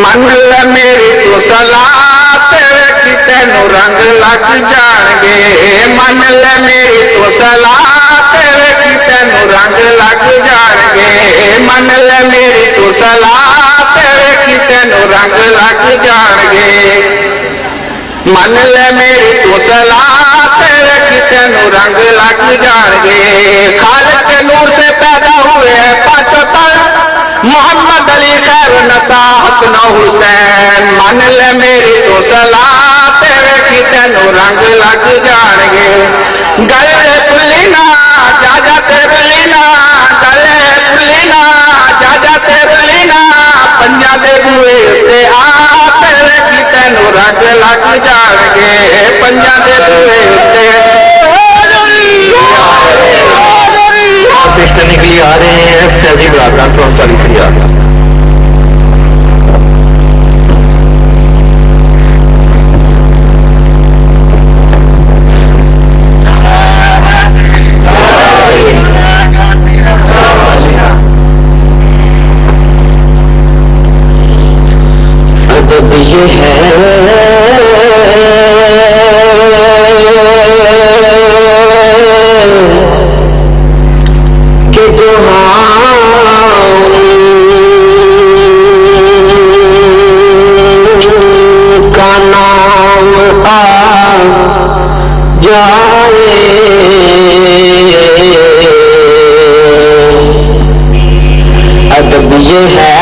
من لے میری تو صلاح تیرے تینوں رنگ لگ جان گے من لے میری تو صلاح تیرے تینوں رنگ لگ جان گے من لے میری تو صلاح تیرے تینوں رنگ لگ جان گے من لے میری تو صلاح تیرے تینوں رنگ لگ جان گے خالق کے نور سے پیدا ہوئے ہیں پانچوں تن محمد علی خیر نسا حسن حسین من لے میری تو صلاح تیرے تینوں رنگ لگ جان گے گلے پلینا جاجا تیرلینا گلے پلینا جاجا تیرلینا پنجا دے بوئے تے آ تیرے تینوں رنگ لگ جان گے پنجا دے بوئے تے پیش کرنے کے لیے آ رہے ہیں تہذیب راکان تو 39,000 ادب یہ ہے ادب یہ ہے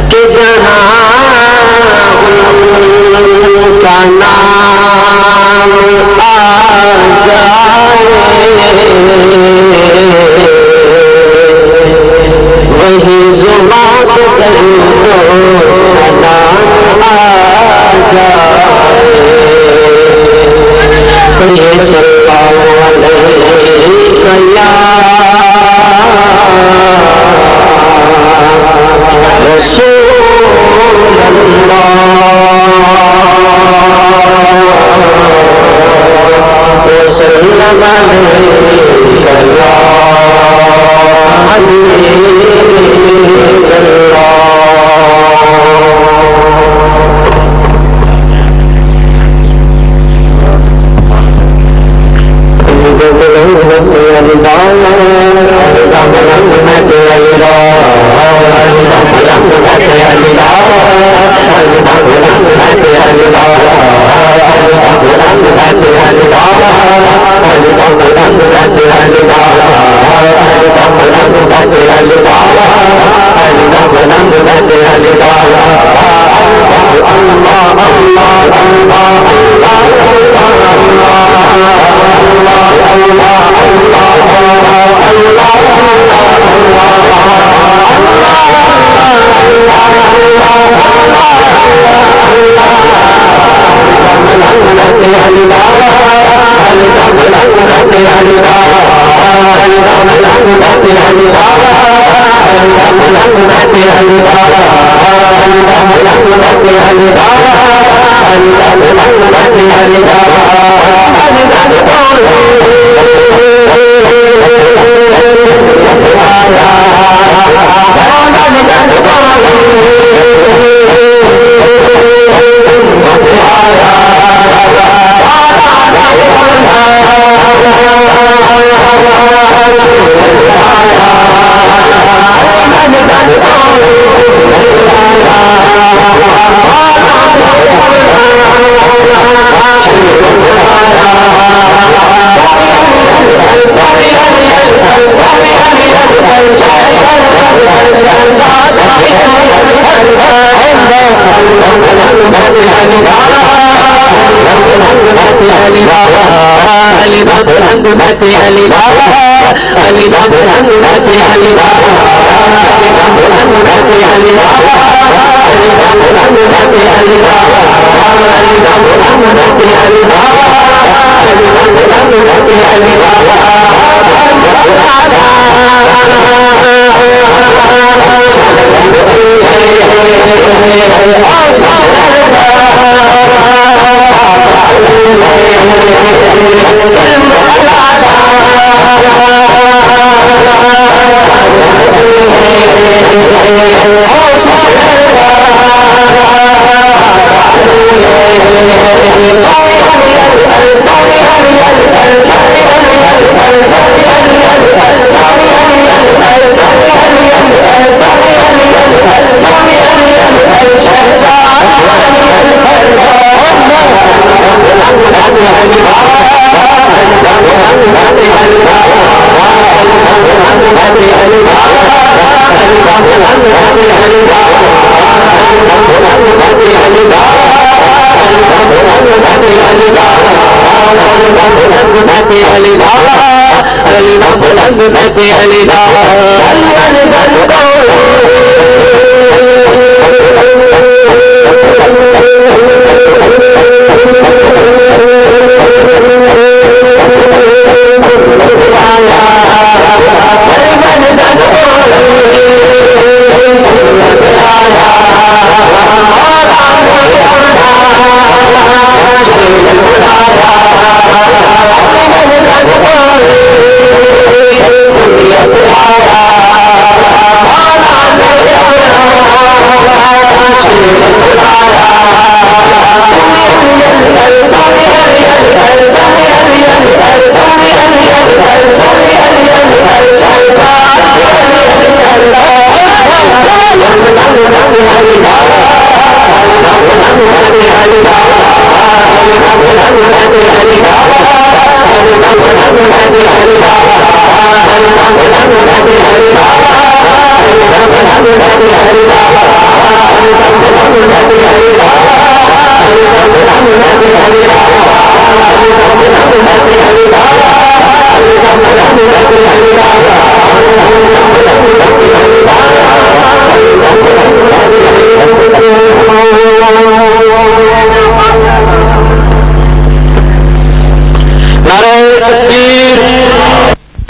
کہ جہاں ان کا نام آ جائے وہی زبان کہیں تو سلام آ جائے یہ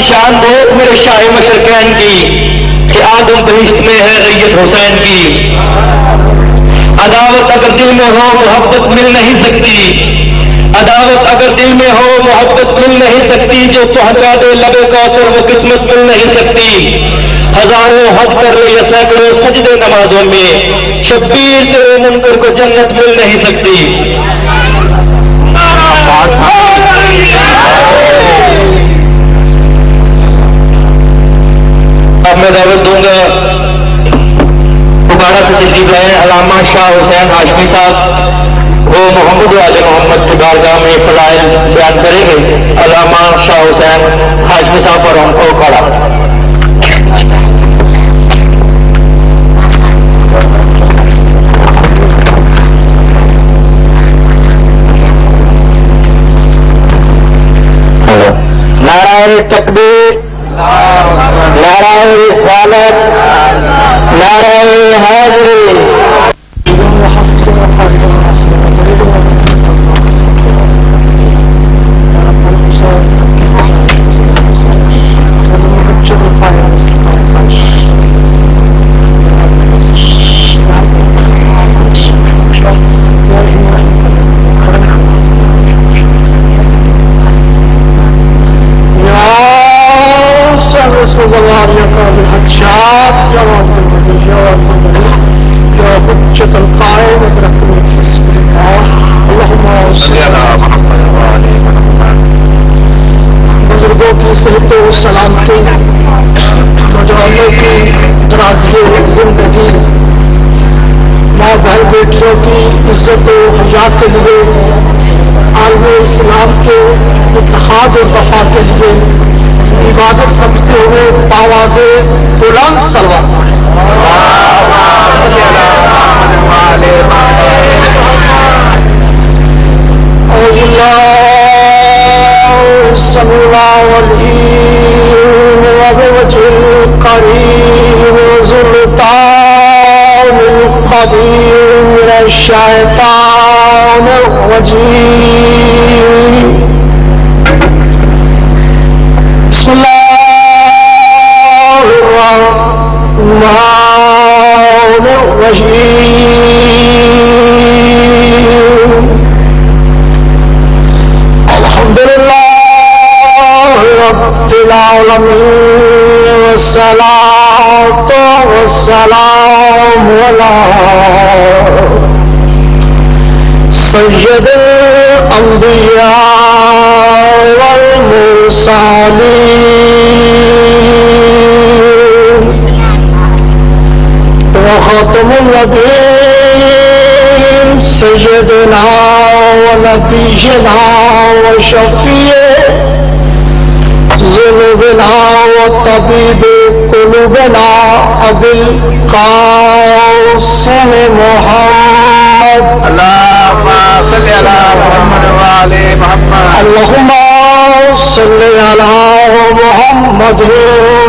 شان دو میرے شاہ مشرقین کی کہ آدم بہشت میں ہے ریت حسین کی. عداوت اگر دل میں ہو محبت مل نہیں سکتی، عداوت اگر دل میں ہو محبت مل نہیں سکتی، جو پہنچا دے لبے کوثر وہ قسمت مل نہیں سکتی. ہزاروں حج کر لے یا سینکڑوں سجدے نمازوں میں، شبیر تیرے منکر کو جنت مل نہیں سکتی. اب میں دعوت دوں گا دوبارہ سے تشریف لائے علامہ شاہ حسین ہاشمی صاحب، وہ محمد والے محمد کی بارگاہ میں فضائل بیان کریں گے. علامہ شاہ حسین ہاشمی صاحب اور ہم کو کھڑا. نعرہ تکبیر، نعرہ رسالت، نعرہ حاضری. بزرگوں کی صحت و سلامتی، نوجوانوں کی درازی زندگی، ماں بھائی بیٹیوں کی عزت و حیا کے لیے، عالم اسلام کے اتحاد و وفا کے لیے عبادت سمجھتے ہوئے آواز بلند صلوات. صلی اللہ علیہ وجہ الکریم سلطان القدیم من الشیطان الرجیم. بسم اللہ الرحمن الرحیم. الحمدللہ رب العالمین والصلاة والسلام على سيد الأنبياء والمرسلين وخاتم النبيين سيدنا ونبينا وشفيع ذنوبنا وطبيب قلوبنا أبي القاسم محمد اللهم صل على محمد وآل محمد. اللهم صل على محمد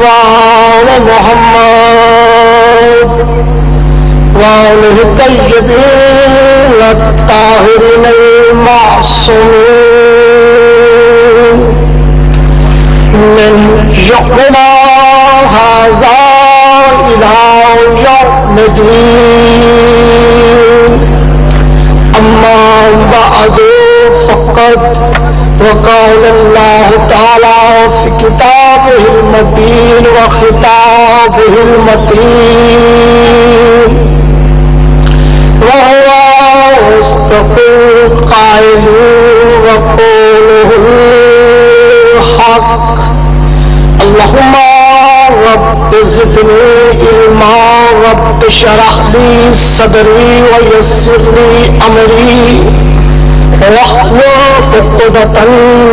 وآل محمد وآله الطيبين الطاهرين المعصومين من يومنا هذا إلى يوم الدين. أما بعد فقد وقال الله تعالى في كتابه المبين وخطابه المتين وهو أصدق القائلين وقوله الحق. اللهم رب زدني علما رب اشرح لي صدري ويسر لي امري واحلل عقدة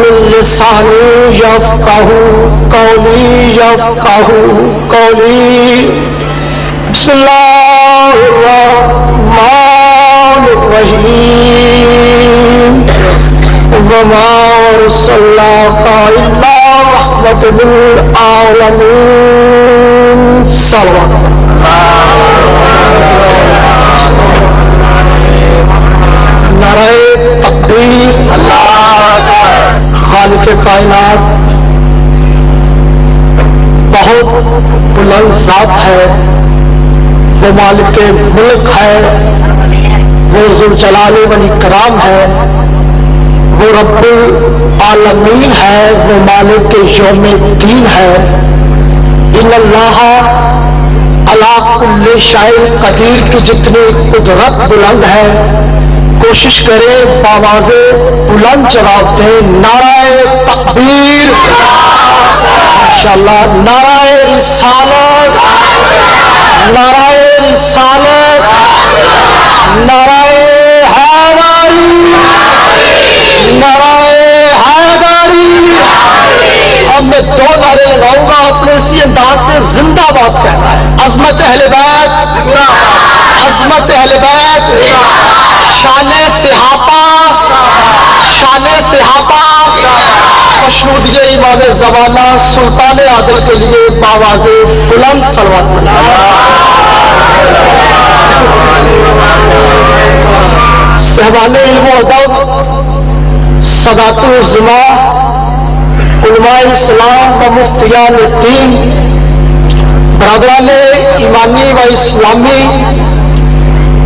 من لساني يفقهوا قولي. بسم الله الرحمن الرحيم. وما أرسلناك إلا رحمة للعالمين. صلوات نعرہ تکبیر. خالق کائنات بہت بلند ذات ہے، وہ مالک ملک ہے، وہ ذوالجلال والاکرام ہے، وہ رب العالمین ہے، وہ مالک یوم الدین ہے. ان اللہ علی کل شیء قدیر کی جتنی قدرت بلند ہے، کوشش کرے بآواز بلند جواب دیں نعرہ تکبیر. ماشاءاللہ. نعرہ رسالت، نعرہ رسالت، نعرہ حیدری، نعرہ حیدری. اب میں دو نعرے لگاؤں گا، اپنے اسی انداز سے زندہ باد کہنا ہے. عظمت اہل بیت، عظمت اہل بیت، شان صحابہ، شان صحابہ. مشہود امام زمانہ سلطان عادل کے لیے باواز بلند صلوات پڑھنا. صاحبان علم و ادب، سادات العظما، علماء اسلام و مفتیان الدین، برادران ایمانی و اسلامی،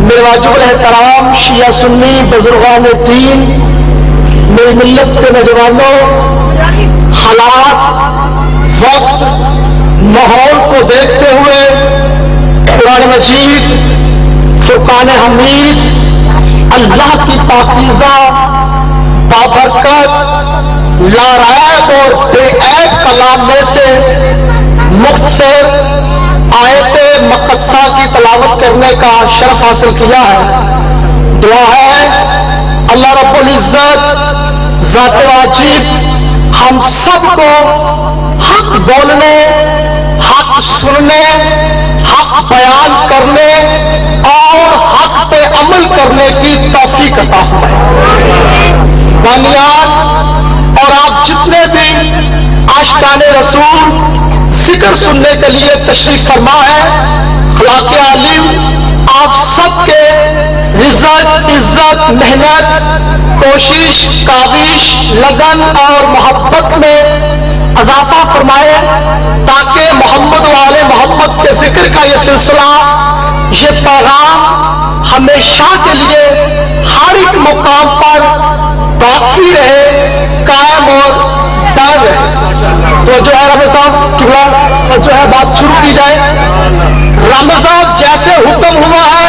میرے واجب الاحترام شیعہ سنی بزرگان دین، میری ملت کے نوجوانوں، حالات، وقت، ماحول کو دیکھتے ہوئے قرآن مجید، فرقان حمید، اللہ کی پاکیزہ بابرکت لاریب اور بے عیب کلام میں سے مختصر آیت مقدسہ کی تلاوت کرنے کا شرف حاصل کیا ہے. دعا ہے اللہ رب العزت ذات واجب ہم سب کو حق بولنے، حق سننے، حق بیان کرنے اور حق پہ عمل کرنے کی توفیق عطا فرمائے. بانیان اور آپ جتنے بھی عاشقان رسول ذکر سننے کے لیے تشریف فرما ہے، اخلاق عالم آپ سب کے عزت، محنت، کوشش، کاوش، لگن اور محبت میں اضافہ فرمائے تاکہ محمد والے محمد کے ذکر کا یہ سلسلہ، یہ پیغام ہمیشہ کے لیے ہر ایک مقام پر باقی رہے، قائم اور دائم رہے. تو جو ہے رحمت صاحب جو ہے بات شروع کی جائے. رحمت صاحب جیسے حکم ہوا ہے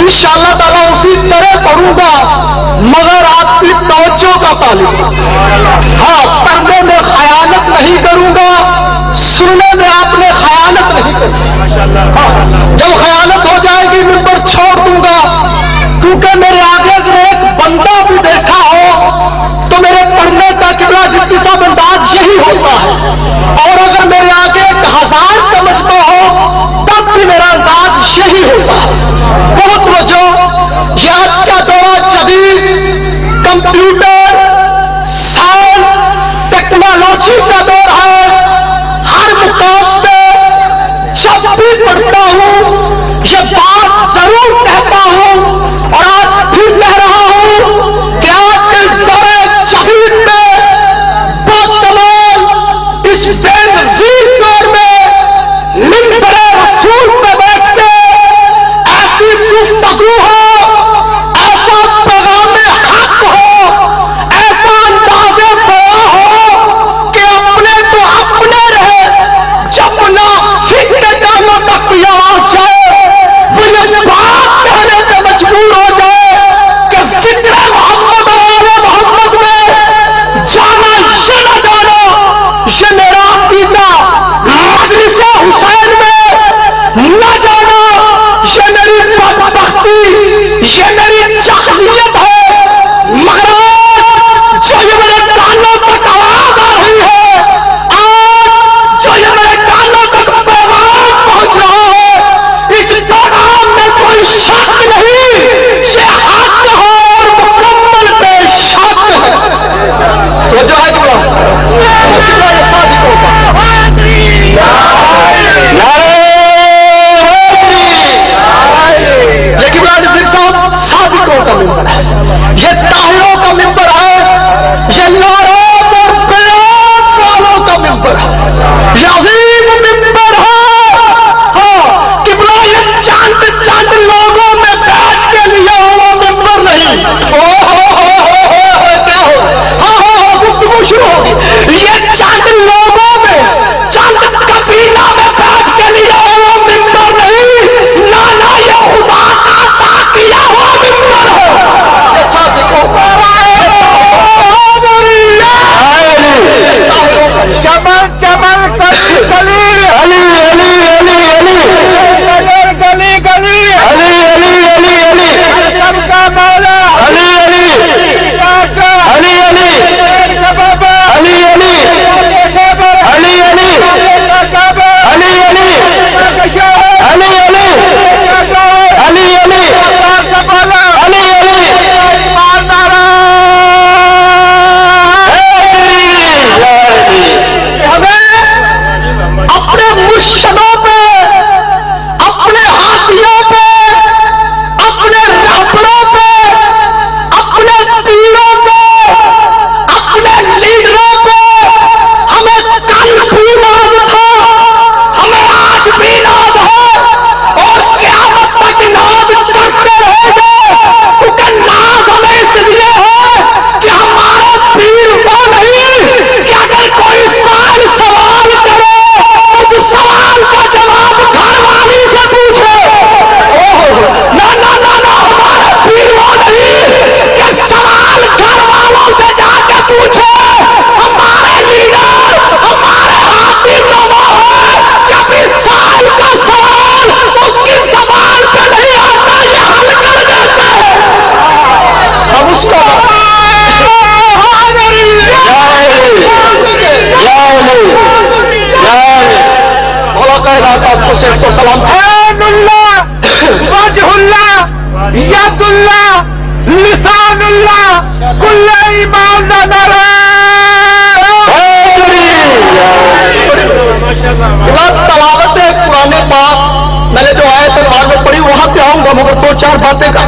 इंशाअल्लाह ताला उसी तरह पढ़ूंगा, मगर आपकी तवज्जो का तालिब। हाँ, पढ़ने में खयानत नहीं करूंगा, सुनने में आपने खयानत नहीं करी। हाँ, जब खयानत हो जाएगी मिंबर छोड़ दूंगा, क्योंकि मेरे आगे अगर एक बंदा भी देखा हो तो मेरे पढ़ने का किबला जितनी सा अंदाज यही होता है, और अगर मेरे आगे 1000 समझता हो तब भी मेरा अंदाज यही होता है। बहुत वजह, ये आज का दौर जदीद कंप्यूटर साइंस टेक्नोलॉजी का दौर है। हर मुकाम पे जब भी पढ़ता हूं ये बात जरूर कहता हूं, और आज भी कह रहा हूं कि आज के इस दौरे जदीद में बातमाल इस बेनज़ीर दौर में मिंबरे रसूल पे बैठ के ऐसी गुफ्तगू हो, ऐसा पैगाम हक हो, ऐसा अंदाज़े बयां हो कि अपने तो अपने रहे, जब ना फिक्र कामों तक आ जाए वो ये बात कहने पे मजबूर हो जाए कि जिक्र मोहम्मद और मोहम्मद में जाना ये न जाना, ये मेरा अकीदा, मजलिस हुसैन में न जाना ये मेरी बदबख्ती, ये मेरी जख्मियत है। मगर आज जो ये मेरे कानों तक आवाज आ रही है, आज जो ये मेरे कानों तक पैगाम पहुंच रहा है, इस पैगाम में कोई शक नहीं, ये हक है और मुकम्मल बेशक है। तो जो है कितना ये सादिक होगा। ये किबला नज़ीर साहब सादिकों का मिंबर है, ये ताहिरों का मिंबर है, ये नाराज और बयान वालों का मिंबर है, ये अजीम मिंबर है। हाँ, किबला ये चांद चांद लोगों में बैठ के लिया हुआ मिंबर नहीं। हो क्या हो, हाँ गुफ्तगू शुरू होगी। ये चांद लोगों में, चांद कबीला में बैठ के लिया हुआ मिंबर नहीं, ना ना ये खुदा का अता किया हुआ मिंबर है। ये सादिकों का चमन चमन गली अली अली अली अली गली गली अली अली अली अली सबका मौला अली अली काका अली अली बाबा अली अली अली अली अली अली अली अली अली अली अली अपने मुर्शदों पे, अपने हाथियों पे, अपने राबड़ों पे, अपने पीरों पे, अपने लीडरों पे हमें कल भी नाज था, हमें आज भी नाज है, और क़यामत तक नाज करते रहेंगे। क्योंकि नाज हमें इसलिए है कि हमारा पीर वो नहीं कि अगर कोई सवाल करे उस सवाल का जवाब घर वाली से पूछे। ना ना ना ना, हमारा पीर वो नहीं कि सवाल घर वालों से जाके पूछे। हमारे लीडर, हमारे हाकिम तो वो है कभी साल का सवाल उसकी जबान पे नहीं आता, ये हल कर देते हैं। हम उसका आपको से तो सलाम वजहुल्लाह यदुल्लाह लिसानुल्लाह कुल्ल ईमान तलावत पुराने पाक मैंने जो आए थे बाद में पढ़ी वहां पे आऊंगा, मगर 2-4 बातें का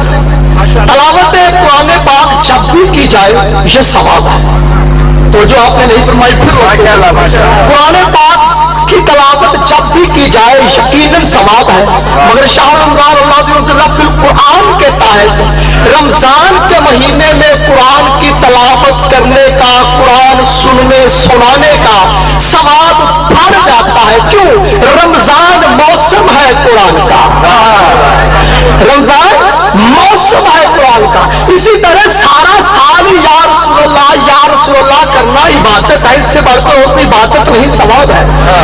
तलावत पुराने पाक जब भी की जाए ये सवाब है। तो जो आपने नहीं फरमाई फिर पुराने पाक की तलावत जब भी की जाए यकीनन सवाब है, मगर शाह कुरान कहता है रमजान के महीने में कुरान की तलावत करने का, कुरान सुनने सुनाने का सवाब बढ़ जाता है। क्यों? रमजान मौसम है कुरान का, रमजान साल का। इसी तरह सारा साल ही या रसूल अल्लाह करना इबादत है, इससे बढ़कर और कोई इबादत नहीं, सवाब है।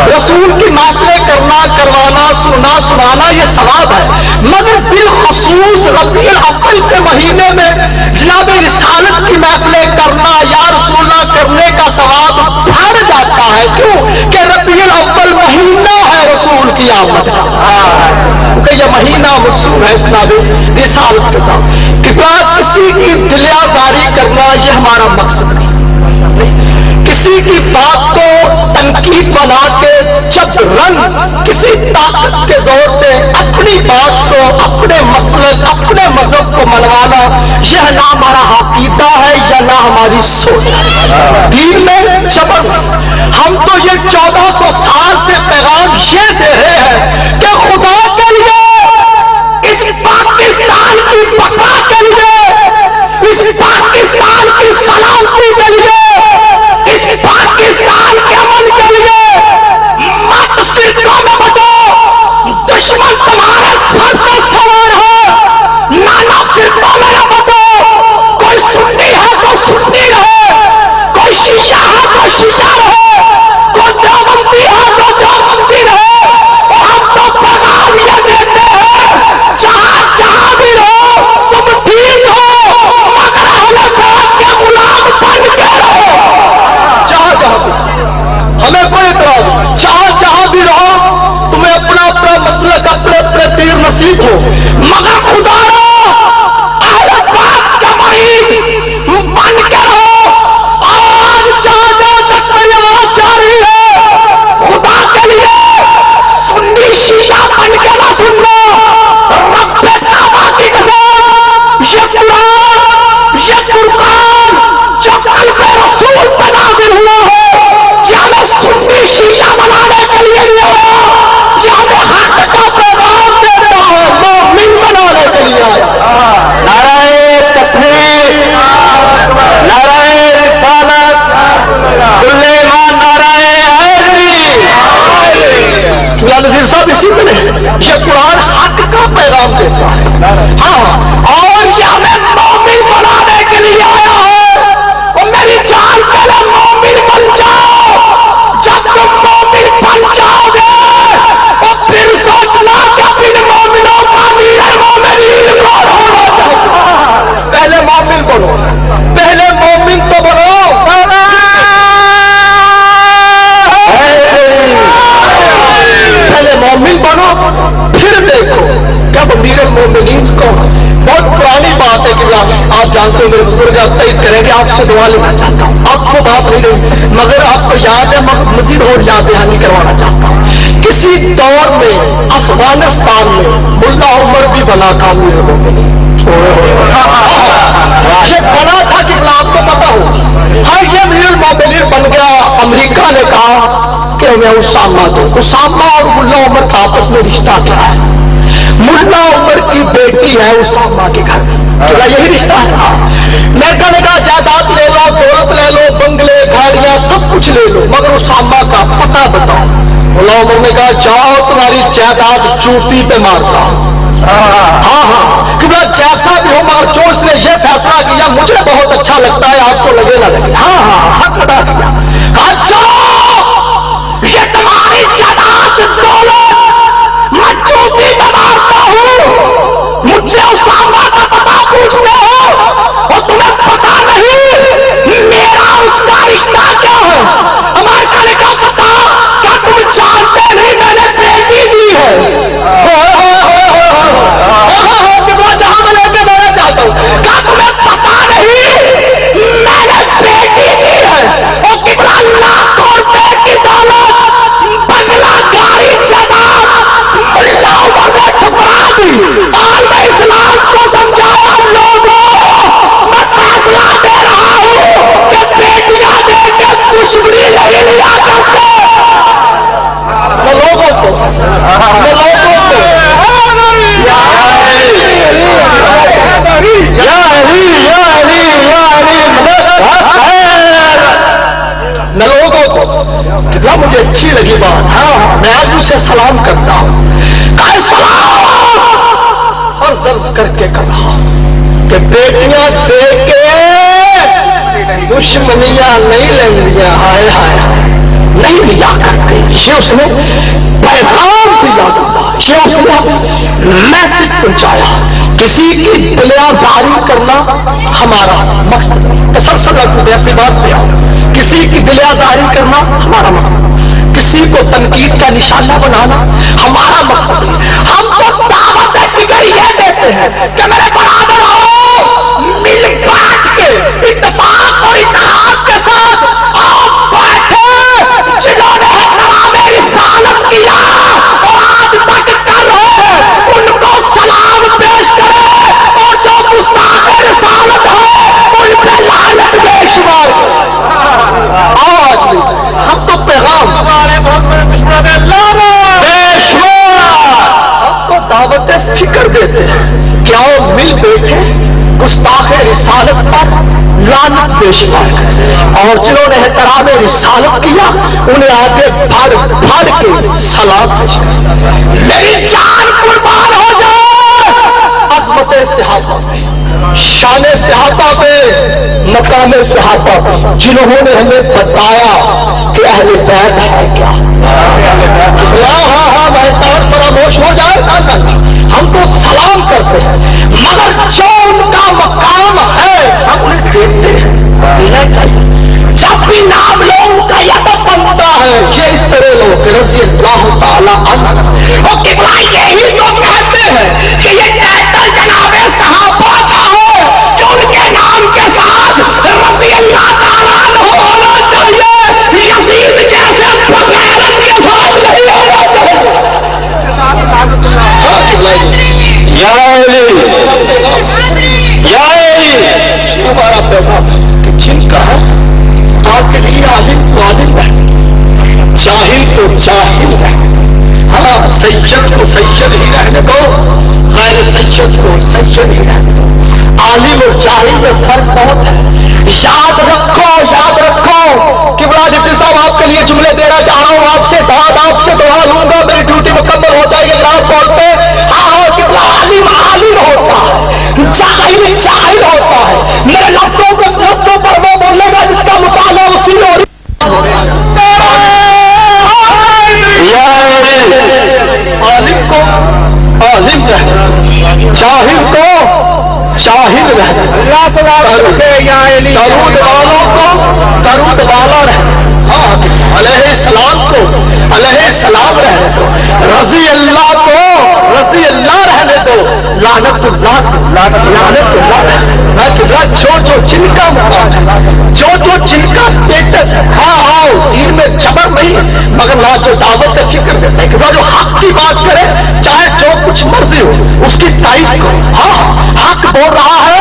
रसूल की महफिलें करना, करवाना, सुनना, सुनाना ये सवाब है। मगर बिलखसूस रबीउल अव्वल के महीने में जनाब रिसालत की महफिलें करना, या रसूलुल्लाह करने का सवाब बढ़ जाता है। क्यों कि रबीउल अव्वल महीना है रसूल की आमद का, क्योंकि यह महीना मशहूर है इस नाबे रिसालत के साथ। किसी की दिलियाजारी करना यह हमारा मकसद नहीं। किसी की बात को तनकीद बना के जब रंग किसी ताकत के दौर से अपनी बात को, अपने मसलक, अपने मजहब को मनवाना, यह ना हमारा अकीदा है या ना हमारी सोच है। दीन में जबर हम तो ये 1400 साल से पैगाम ये दे रहे हैं कि खुदा के लिए इस पाकिस्तान की बका के लिए, इस पाकिस्तान की सलामती के लिए, इस पाकिस्तान के अमन के लिए मत फिरकों में बटो। दुश्मन तुम्हारे सर पे सवार है, नाना फिरकों में न बटो। कोई सुन्नी है तो सुन्नी रहे, कोई शिया है तो शिया रहे, कोई देवबंदी है तो देवबंदी रहे। हम तो पैगाम ये देते हैं, जहां जहां भी रहो तुम ठीक हो, मगर हमें बात के गुलाम बन के रहो। जहां जहां भी, हमें कोई इतराज नहीं, जहां जहां भी रहो तुम्हें अपना अपना मसलक, अपने अपने पीर नसीब हो, मगर खुदा रहो, अहले पाक का मरीद बन के रहो। आज जहां जहां तक मेरी आवाज जा रही है, खुदा के लिए सुन्नी शिया बन के ना सुनना। रब्बे काबा की कसम, ये कुरान, ये फुरकान जो कल पे रसूल पे नाज़िल हुआ है, ये हमें सुन्नी शिया बनाने के लिए नहीं हुआ, ये हमें हक का पैगाम देता है, मोमिन बनाने के लिए आया। नाराए तकबीर, नाराए रिसालत, कुल्ले ईमान, नाराए हैदरी। नज़ीर साहब इसी में ये कुरान हक का पैगाम देता है। हाँ, और ये हमें मोमिन बनाने के लिए आया है। और मेरी जान पहले मोमिन बन जाओ। जब तुम मोमिन बन जाओगे और फिर सोचना कि बिन मोमिनों का अमीरुल मोमिनीन कौन होना चाहिए। पहले मोमिन बनो, पहले मोमिन तो बनो। पहले मोमिन बनो, फिर देखो कब अमीरुल मोमिनीन को। बहुत पुरानी बात है कि आप जानते हो, मेरे बुजुर्ग तैयार करेंगे, आपसे दुआ लेना चाहता हूँ। आपको बात नहीं रही मगर आपको याद है, मैं मजीद और याद दहानी करवाना चाहता हूँ। किसी दौर में अफगानिस्तान में मुल्ला उमर भी बना था अमीरुल मोमिनीन। ये बना था कि आपको पता हो। हाँ, ये अमीरुल मोमिनीन बन गया। अमेरिका ने कहा कि हमें उसामा दो। उसामा और मुल्ला उमर का आपस में रिश्ता क्या है? मुल्ला उमर की बेटी है उसामा के घर, क्या यही रिश्ता है? अमेरिका ने कहा जायदाद ले लो, दौलत ले लो, बंगले, गाड़ियां, सब कुछ ले लो, मगर उसामा का पता बताओ। मुल्ला उमर ने कहा जाओ, तुम्हारी जायदाद चूटी पे मारता हूं। हाँ, कि जैसा भी हो, मगर जो उसने ये फैसला किया मुझे बहुत अच्छा लगता है, आपको लगे ना लगे। हाँ, हक अदा किया। अच्छा, ये तुम्हारी जायदाद दौलत मैं चूटी पे मारता हूं, मुझसे उसामा का पता पूछते हो और तुम्हें पता नहीं मेरा उसका रिश्ता क्या है। अमेरिका ने कहा पता, क्या तुम जानते नहीं मैंने बेटी दी है। जहां मैं लेके देना चाहता हूं, क्या तुम्हें पता नहीं मैंने बेटी दी है। और कितना लाख रुपए की दौलत, बंगला, गाड़ी, जायदाद मुल्ला उमर ने ठुकरा दी। आलम इस्लाम को समझाया, लोगों मैं फैसला दे रहा हूं कि बेटियां दे के दुश्मनी नहीं लिया करते। मैं लोगों को कितना मुझे अच्छी लगी बात। हाँ, मैं आज उसे सलाम करता हूं। सलाम और दर्ज करके कहा کہ بیٹیاں دے کے دشمنیاں نہیں لینیاں، ہائے ہائے نہیں لیا کرتے. یہ اس نے پیغام دیا، یہ اس نے میسج پہنچایا. کسی کی دلیازاری کرنا ہمارا مقصد نہیں. تسلسل رکھتے اپنی بات پہ آؤ. کسی کی دلیازاری کرنا ہمارا مقصد، کسی کو تنقید کا نشانہ بنانا ہمارا مقصد نہیں. ہم تو دعوت فکر یہ دیتے ہیں کہ میرے برابر ہو، مل بانٹ کے اتفاق اور اتحاد کے ساتھ آپ بیٹھے. جنہوں نے احترام رسالت کیا اور آج تک کر رہے ہیں ان کو سلام پیش کرے، اور جو گستاخ رسالت ہے ان پہ لعنت بے شمار. آج بھی ہم تو پیغام ہم کو دعوت فکر دیتے ہیں کہ آؤ مل بیٹھے گستاخ رسالت پر لعنت بے شمار کریں، اور جنہوں نے احترام رسالت کیا انہیں آگے بڑھ بڑھ کے سلام پیش کریں. میری جان قربان ہو جائے عظمت صحابہ پہ، شان صحابہ پہ، مقام صحابہ پہ، جنہوں نے ہمیں بتایا کہ اہل بیت ہے کیا. ہاں محسوس فراموش ہو جائے. ہم تو سلام کرتے ہیں، مگر جو ان کا مقام ہے ہم انہیں دیکھتے ہیں، دینا چاہیے. جب بھی نام لوگ کا یدب بنتا ہے یہ اس طرح لوگ رضی اللہ تعالی عنہ، اور قبلہ یہی تو کہتے ہیں کہ یہ ٹائٹل جناب صحابہ کا ہو کہ ان کے نام کے ساتھ رضی اللہ تعالیٰ عنہ ہونا چاہیے. یزید جیسے بغیرت کے ساتھ نہیں ہونا چاہیے. یا علی یا علی تمہارا پیغام کہ جن کا ہے آخری عالم کو عالم رہے، جاہل کو جاہل رہے. ہاں سید کو سید ہی رہنے دو، غیر سید کو سید ہی رہنے دو. عالم اور جاہل میں فرق بہت ہے. یاد رکھو کہ بڑا ڈپٹی صاحب آپ کے لیے جملے دینا چاہ رہا ہوں. آپ سے دعا لوں گا، میری ڈیوٹی مکمل ہو جائے گی گراؤنڈ فلور پہ. عالم ہوتا ہے، جاہل ہوتا ہے. میرے لفظوں پر وہ بولے گا جس کا مطالعہ اسی میں عالم کو عالم رہنا، جاہل کو جاہل رہنا. درود والوں کو درود والا رہنا. علیہ السلام کو علیہ السلام رہنے دو، رضی اللہ کو رضی اللہ رہنے دو، لعنت اللہ جو جن کا مقام ہے، جو جن کا اسٹیٹس ہے. ہاں آؤ دین میں جبر نہیں، مگر نہ جو دعوت فکر دیتے ہیں کہ جو حق کی بات کرے چاہے جو کچھ مرضی ہو اس کی تائید کرو. ہاں حق بول رہا ہے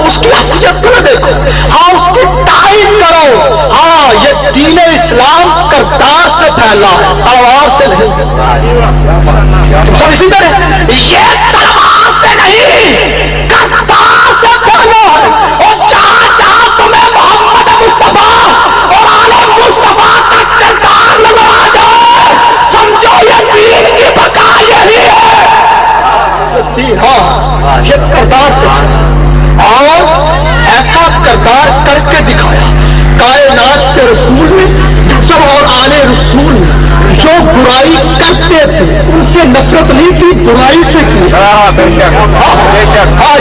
اس کی حیثیت کو دیکھو، ہاں اس کی تائید کرو. ہاں یہ دین اسلام کردار سے پھیلا ہے، آواز سے نہیں. تو اسی طرح یہ تلوار سے نہیں کردار سے پھیلا ہے. اور جہاں جہاں تمہیں محمد مصطفیٰ اور آل مصطفیٰ کا کردار نظر آ جائے سمجھو یہ دین کی بقا یہی ہے. ہاں یہ کردار سے اور ایسا کردار کر کے دکھایا. کائنات کے رسول نے جب اور آل رسول نے جو برائی کرتے تھے ان سے نفرت نہیں کی، برائی سے کی. ہاں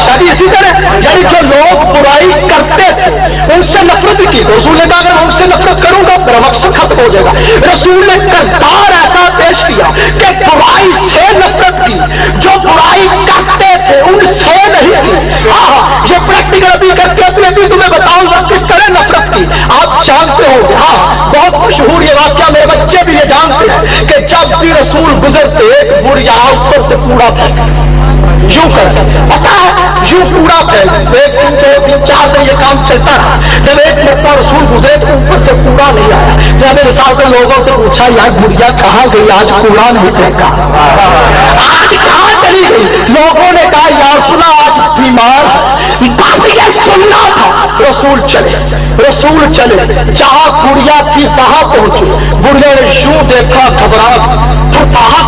شادی اسی طرح یعنی جو لوگ برائی کرتے تھے ان سے نفرت کی. رسول نے کہا اگر ان سے نفرت کروں گا میرا مقصد ختم ہو جائے گا. رسول نے کردار ایسا پیش کیا کہ برائی سے نفرت کی، جو برائی کرتے تھے ان سے نہیں کی. ہاں یہ پریکٹیکل ابھی کر کے ابھی تمہیں بتاؤں گا کس طرح نفرت کی. آپ جانتے ہو گے، ہاں بہت مشہور یہ واقعہ، میرے بچے بھی یہ جانتے ہیں کہ جب بھی رسول گزرتے ایک بڑھیا اوپر سے کوڑا پھینک یوں کرتے، پتا ہے یوں کوڑا پھینک. ایک دن 2 دن 4 دن یہ کام چلتا رہا. جب ایک مرتبہ رسول گزرے تو اوپر سے کوڑا نہیں آیا. جب مثال کے لوگوں سے پوچھا یار بڑھیا کہاں گئی، آج کوڑا نہیں پھینکا، آج کہاں چلی گئی؟ لوگوں نے کہا یار سنا آج بیمار. بس یہ سننا تھا. رسول چلے جہاں گڑیا تھی وہاں پہنچے. گڑیا نے یوں دیکھا گھبراہٹ پھر وہاں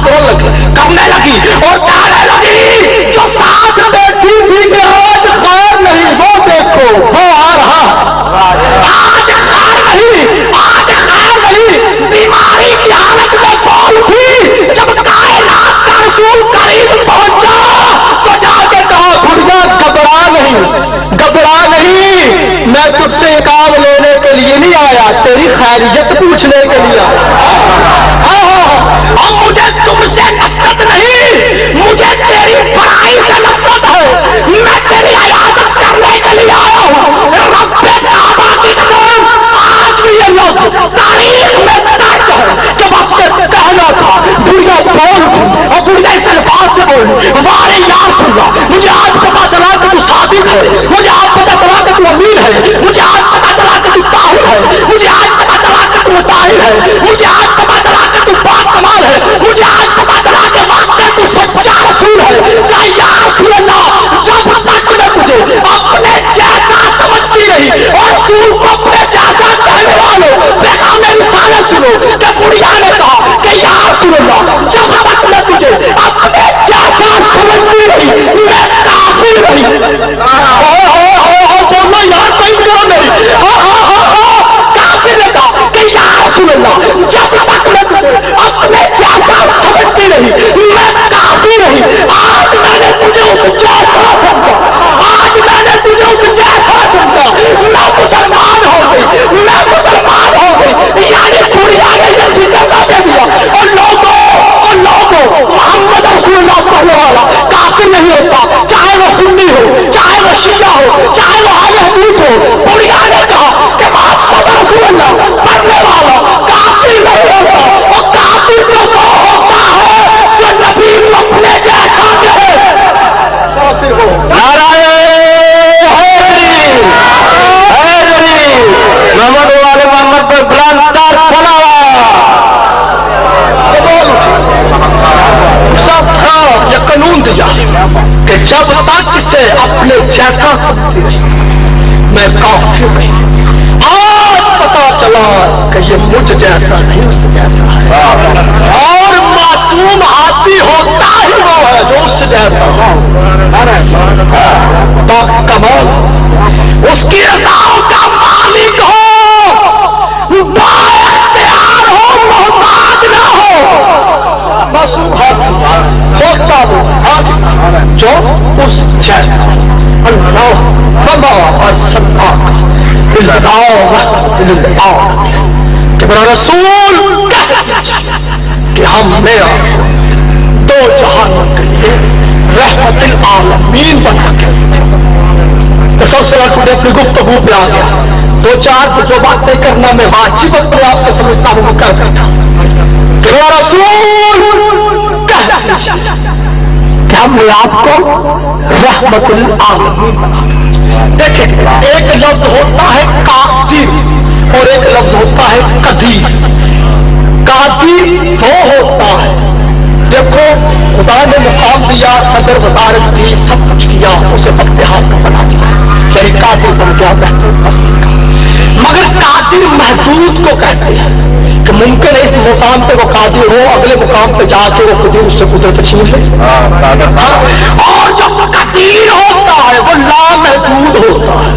کرنے لگی اور کہنے لگی جو ساتھ بیٹھی تھی کہ آج خیر لیے نہیں آیا, تیری خیریت پوچھنے کے لیے آیا. اور مجھے تم سے نفرت نہیں, مجھے تیری بڑائی سے نفرت ہے. میں تیری عیادت کرنے کے لیے آیا ہوں. رب کعبہ کی قسم, آج بھی یہ لفظ تاریخ میں درج ہے کہ بس کے کہنا تھا بڑھیا بول اور بڑھیا اس الفاظ سے بول وارے یار سنگا. مجھے آج پتا چلا کہ تو صادق ہے, مجھے آج پتا چلا کہ تو امین ہے, مجھے آج پتا چلا کہ تو طاہر ہے, مجھے آج پتا چلا کہ تو طاہر ہے, مجھے آج پتا چلا کہ تو پاک کمال ہے, مجھے آج پتا چلا کہ واقعی تو سچا رسول ہے. کہ یا رسول اللہ, جب تک میں تجھے اپنے جیسا سمجھتی رہی اور رسول کو اپنے جیسا کہنے والوں پیغام رسالت سنو کہ بڑھیا نے کہا کہ یا رسول اللہ, جب تک میں تجھے اپنے جیسا سمجھتی رہی میں کافی رہی. بولو یار کوئی کرو نہیں. کافی نے کہا کہ یا رسول اللہ, جب تک میں تجھے اپنے جیسا سمجھتی رہی میں کافی رہی. آج میں نے تجھے اس جیسا سمجھا, آج میں نے تجھے اس جیسا سمجھا. میں مسلمان ہو گئی, میں مسلمان ہو گئی. یعنی بڑھیا نے یہ سیدھا دے دیا. اور لوگوں محمد رسول اللہ پڑھنے والا کافر نہیں ہوتا, چاہے وہ سنی ہو, چاہے وہ شیعہ ہو, چاہے وہ اہل حدیث ہو. بڑھیا نے کہا کہ محمد رسول اللہ پڑھنے والا کافر نہیں ہوتا. اور کافر تو وہ ہوتا ہے جو نبی کو اپنے جیسا کہے. کافر ہو محمد والے محمد پر برانتار سلاوا سب تھا یہ قانون دیا کہ جب تک اسے اپنے جیسا سمجھتی رہی میں کافر رہی. آج پتا چلا کہ یہ مجھ جیسا نہیں اس جیسا ہے. اور معصوم ہاتھی ہوتا ہی وہ ہے جو اس جیسا کمال اس کی رضاؤں کا مالک ہو, بااختیار ہو, محتاج نہ ہو. معصوم ہاتھی ہوتا وہ ہاتھی جو اس جیسا. اللہ بما اور سنتا کہ میرا رسول کہ ہم نے دو جہانوں کے لیے رحمت العالمین بنا کے تو سب سے بڑا اپنی گفتگو پہ آ گیا. دو چار جو باتیں کرنا میں واجب اپنے آپ کو سمجھتا ہوں وہ کر دیتا کہ میرا رسول کہ ہم نے آپ کو رحمت العالمین بنا. دیکھیں ایک لفظ ہوتا ہے قادر اور ایک لفظ ہوتا ہے قدیر. قادر وہ ہوتا ہے, دیکھو خدا نے مقام دیا, صدر وزارت دی, سب کچھ کیا, اسے اختیار کا بنا دیا, یعنی قادر بن گیا محدود بستی کا. مگر قادر محدود کو کہتے ہیں کہ ممکن ہے اس مقام پہ وہ قادر ہو, اگلے مقام پہ جا کے وہ خود ہی اس سے قدرت چھین لے. اور جو قدیر ہوتا ہے وہ لامحدود ہوتا ہے,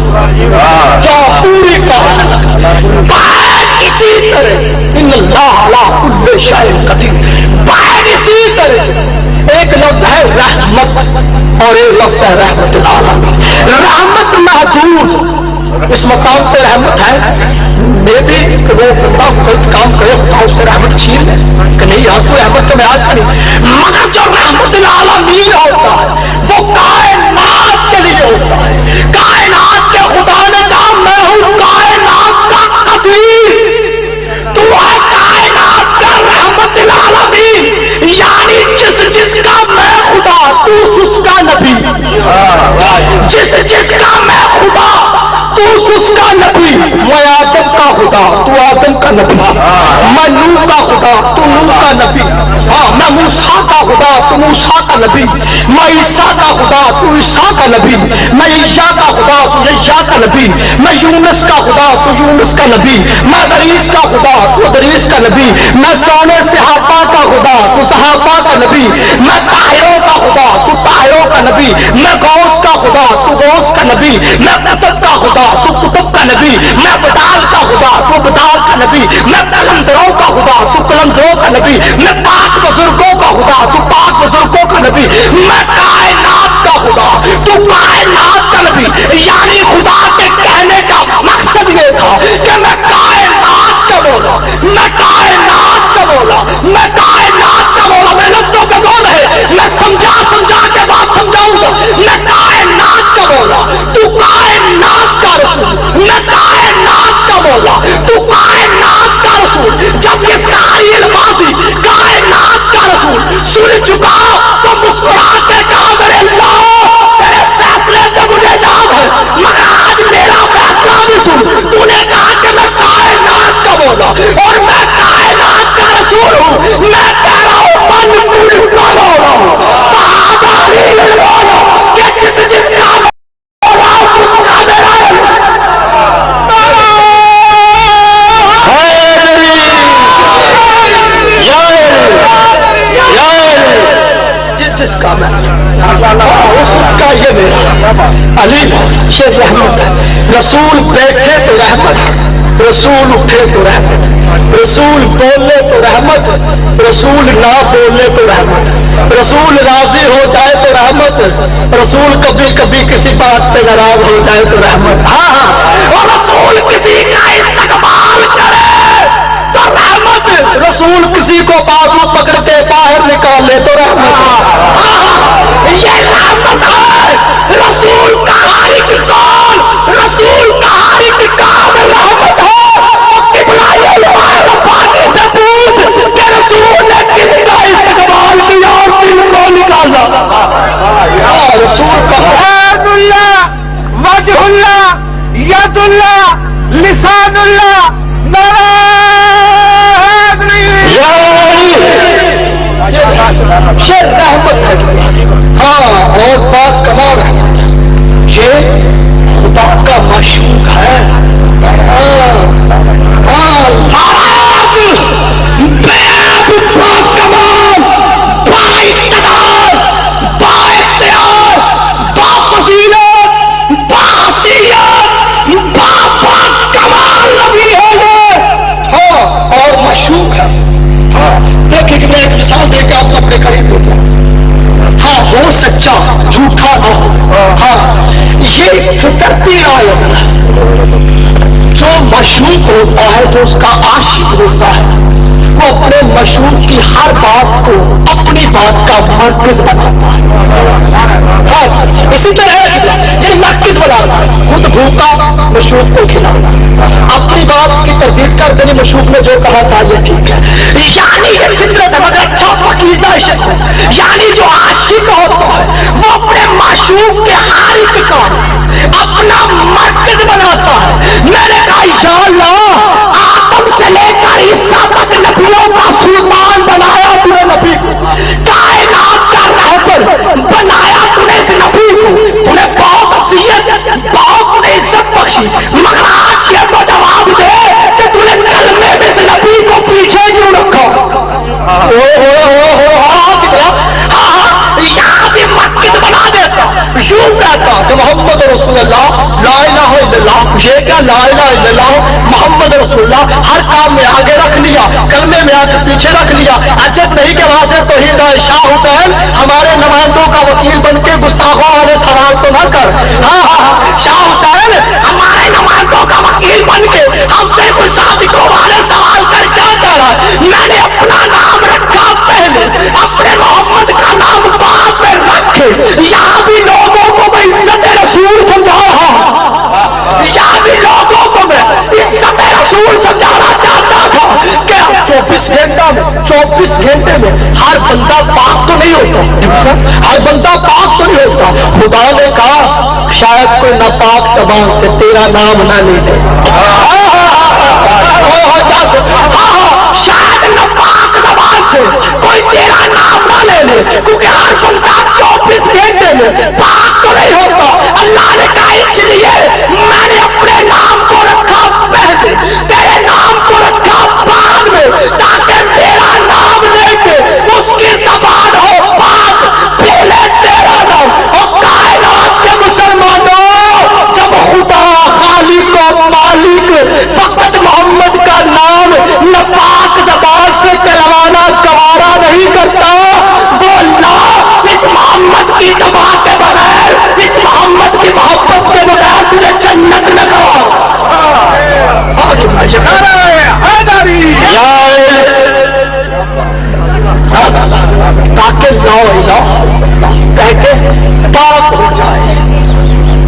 جو پوری کا اسی طرح ان اللہ علی کل شیء قدیر. اسی طرح ایک لفظ ہے رحمت اور ایک لفظ ہے رحمت العالمین. رحمت محدود, اس مقام پہ رحمت ہے میں بھی کہ وہ بندہ غلط کام کرے خدا اس سے رحمت چھین لے کہ نہیں یہاں کوئی رحمت تو میں آج نہیں. مگر جو رحمت العالمین ہوتا ہے وہ کائنات کے لیے ہوتا ہے. کائنات کے خدا نے کہا میں ہوں کائنات کا قدیر, تو ہے کائنات کا رحمت العالمین. یعنی جس کا میں خدا تو اس کا نبی, جس کا میں خدا تو اس کا نبی. میں آدم کا خدا تو آدم کا نبی, میں نوح کا خدا تو نوح کا نبی, ہاں میں موسیٰ کا خدا تو موسیٰ کا نبی, میں عیسیٰ کا خدا تو عیسیٰ کا نبی, میں عیسیٰ کا خدا تو عیسیٰ کا نبی, میں یونس کا خدا تو یونس کا نبی, میں دریس کا خدا تو دریس کا نبی, میں سونے صحابہ کا خدا تو صحابہ کا نبی, میں طاہروں کا خدا تو طاہروں کا نبی, میں غوث کا خدا تو غوث کا نبی, میں قطب کا خدا تو قطب کا نبی, میں بدال کا خدا تو بدال کا نبی, میں قلندروں کا خدا تو قلندروں کا نبی, میں پاک بزرگوں کا خدا تو پاک بزرگوں کا نبی, میں کائنات کا خدا تو کائنات کا نبی. یعنی خدا کے کہنے کا مقصد یہ تھا کہ میں چاہیے میرا علی یہ رحمت ہے. رسول بیٹھے تو رحمت ہے، رسول اٹھے تو رحمت، رسول بولے تو رحمت، رسول نہ بولے تو رحمت، رسول راضی ہو جائے تو رحمت، رسول کبھی کبھی کسی بات پہ ناراض ہو جائے تو رحمت. ہاں ہاں، اور رسول کسی کا استقبال کرے تو رحمت، رسول کسی کو بازو پکڑ کے باہر نکالے تو رحمت. یہ رحمت ہے. رسول کا ہر ایک قول، رسول کا ہر ایک کام رحمت ہے. پانی سے پوچھ کہ رسول نے کس کا استقبال کیا اور دل کو نکالا. رسول کا عباد اللہ، وجہ اللہ، ید اللہ، لسان اللہ، یہ رحمت ہے. ہاں، اور بات کمال ہے، یہ خدا کا مشہور ہے. میں ایک مثال دے کے آپ کو اپنے قریب لے جاؤں. ہاں، وہ سچا جھوٹا نہ ہو. ہاں، یہ فطرتی آیت ہے. جو مشوق ہوتا ہے، جو اس کا عاشق ہوتا ہے، وہ اپنے مشوق کی ہر بات کو اپنی بات کا مرکز بناتا ہے. ہاں، اسی طرح یہ مرکز بناتا ہے. خود بھوکا مشوق کو کھلانا، اپنی بات کی تردید کر دینی مشوق نے جو کہا تھا یہ ٹھیک ہے. یعنی یہ فطرت ہے، مگر اچھا پاکیزہ عشق ہے. یعنی جو عاشق ہوتا ہے وہ اپنے معشوق کے ہر ایک کام اپنا مرکز بناتا ہے. میں نے کہا یا اللہ، آدم سے لے کر عیسیٰ تک نبیوں کا سلطان بنایا تو نے نبی کو، کائنات کا رہبر بنایا تو نے اس نبی کو. انہیں بہت حیثیت، بہت عزت بخشی، مگر آج یہ تو جواب دے کہ تو نے کلمے میں اس نبی کو پیچھے کیوں رکھا. یہاں بھی مرکز بنا دیتا، یوں کہتا کہ محمد رسول اللہ، لا الہ الا اللہ. یہ کیا لا الہ الا اللہ محمد رسول اللہ ہر کام میں آگے رکھ لیا، کلمے میں آ کے پیچھے رکھ لیا. عجب نہیں کہ وہاں سے توحید شاہ حسین ہمارے نمائندوں کا وکیل بن کے گستاخوں والے سوال تو نہ کر. ہاں ہاں، شاہ حسین ہمارے نمائندوں کا وکیل بن کے ہم سے کوئی صادقوں والے سوال کر کیا کہہ رہا ہے. میں نے اپنا نام رکھا پہلے، اپنے محمد کا نام بعد میں رکھے. یہاں بھی لوگوں کو میں عزت رسول سمجھا رہا ہوں، یہاں بھی لوگوں کو میں عزت رسول سمجھانا چاہتا تھا کہ 24 گھنٹے میں ہر بندہ پاک تو نہیں ہوتا، ہر بندہ پاک تو نہیں ہوتا. خدا نے کہا شاید کوئی ناپاک زبان سے تیرا نام نہ لے دے. شاید ناپاک زبان سے کوئی تیرا نام نہ لے لے، کیونکہ ہر بندہ 24 گھنٹے میں پاک تو نہیں ہوتا. اللہ نے کہا اس لیے میں نے اپنے نام کو رکھا پہلے، تیرے نام کو رکھا بعد میں، تاکہ میرا نام لے کے اس کی زبان ہو پاک، پھیلے تیرا نام. اور کائنات کے مسلمانوں، جب خدا خالق و مالک فقط محمد کا نام ناپاک زبان سے کہلوانا گوارا نہیں کرتا، وہ اللہ اس محمد کی زبان کے بغیر، اس محمد کی محبت کے بغیر تجھے جنت نہ کرا. تاکہ لا الہ کہہ کے پاک ہو جائے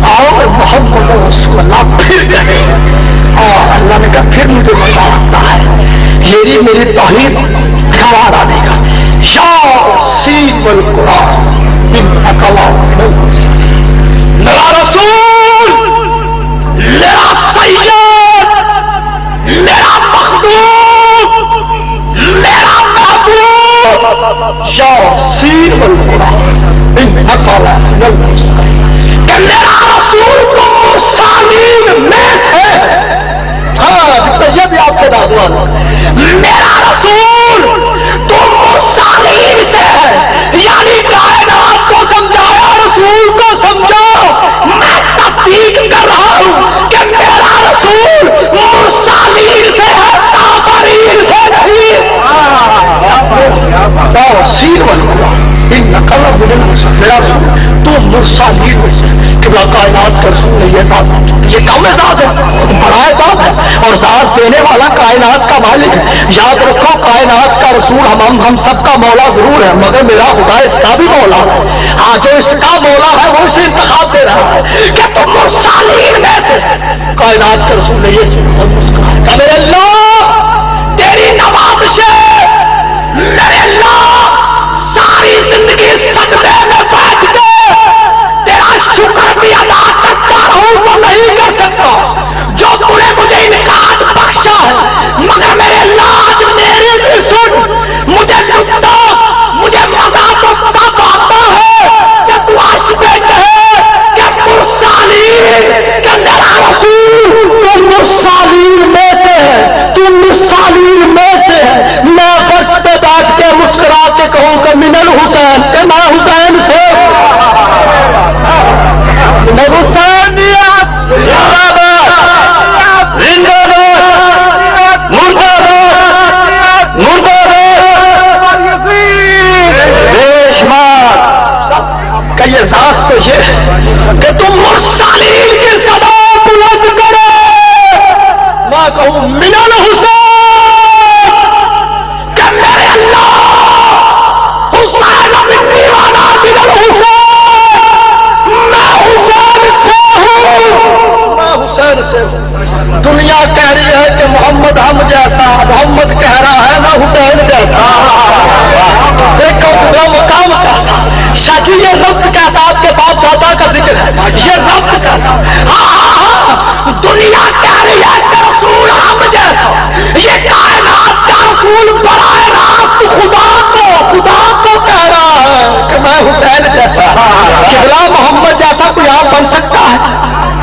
اور محمد رسول اللہ پھر گئے. اور اللہ نے کہا پھر مجھے مزہ آتا ہے، میری توحید گوارا نہیں گا. یاسین والقرآن انک لمن المرسلین. میرا رسول، میرا سید، میرا مخدوم، میرا محبوب، یاسین والقرآن انک لمن المرسلین. کہ میرا رسول کو مرسلین میں سے، ہاں یہ بھی آپ سے دعا میرا رسول تو مرسلین سے ہے. یعنی کائنات کو سمجھایا، رسول کو سمجھایا. मुरसालीन में से किबला कायनात का रसूल है। ये कम एजाज है, बड़ा एजाज है, और साथ देने वाला कायनात का मालिक है। याद रखो कायनात का रसूल हम सबका मौला जरूर है, मगर मेरा खुदा इसका भी मौला है। हाँ, जो इसका मौला है वो इसे इंतखाब दे रहा है कि तुम मुरसालीन में से। कायनात का रसूल ने ये मुस्कुराया, कहा मेरे अल्लाह तेरी नवाज़िश मेरे अल्लाह सारी जिंदगी सजदे में बैठ के तेरा शुक्र भी अदा करता रहूं तो नहीं कर सकता, जो तूने मुझे इनकार बख्शा है। मगर मेरे अल्लाह आज मेरी भी सुन, मुझे दुखता मुझे मजा तो तब आता है कि तू आशिक़े कहे कि मुरसालीन कि मेरा रसूल तो मुरसालीन में से है, तू मुरसालीन में से है। मैं फर्श पे बैठ के मुस्कुरा के कहूँ कि मिनल हुसैन के मैं हुसैन से मिनल हुसैन का ये सास तो ये कि तुम मुरसालीन की सदा बुलंद करो। मैं कहूँ मिनल हुसैन कि मेरे अल्लाह हुसैन बिन दीवाना मिनल हुसैन, मैं हुसैन से हूँ, मैं हुसैन से हूँ। दुनिया कह रही है कि मोहम्मद हम जैसा, मोहम्मद कह रहा है मैं हुसैन जैसा। देखो पूरा मुकाम कैसा, शादी ये रब्त कैसा, आपके बाप दादा का जिक्र है, ये रब्त कैसा। हाँ, दुनिया कह रही है कि रसूल हम जैसा, ये कायनात का रसूल बराए रास्त खुदा को कह रहा है कि मैं हुसैन जैसा। किबला मोहम्मद जैसा कोई आप बन सकता है,